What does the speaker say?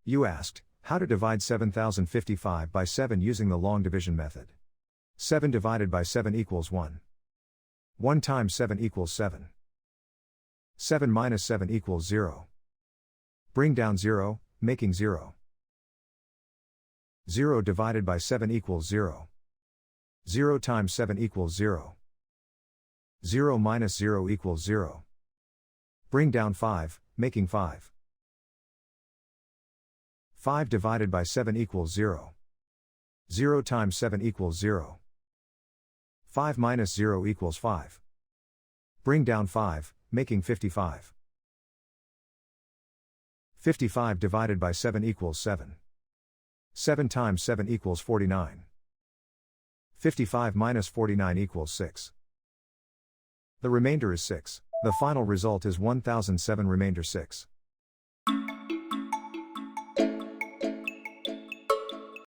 You asked, how to divide 7055 by 7 using the long division method. 7 divided by 7 equals 1. 1 times 7 equals 7. 7 minus 7 equals 0. Bring down 0, making 0. 0 divided by 7 equals 0. 0 times 7 equals 0. 0 minus 0 equals 0. Bring down 5, making 5. 5 divided by 7 equals 0. 0 times 7 equals 0. 5 minus 0 equals 5. Bring down 5, making 55. 55 divided by 7 equals 7. 7 times 7 equals 49. 55 minus 49 equals 6. The remainder is 6. The final result is 1007 remainder 6.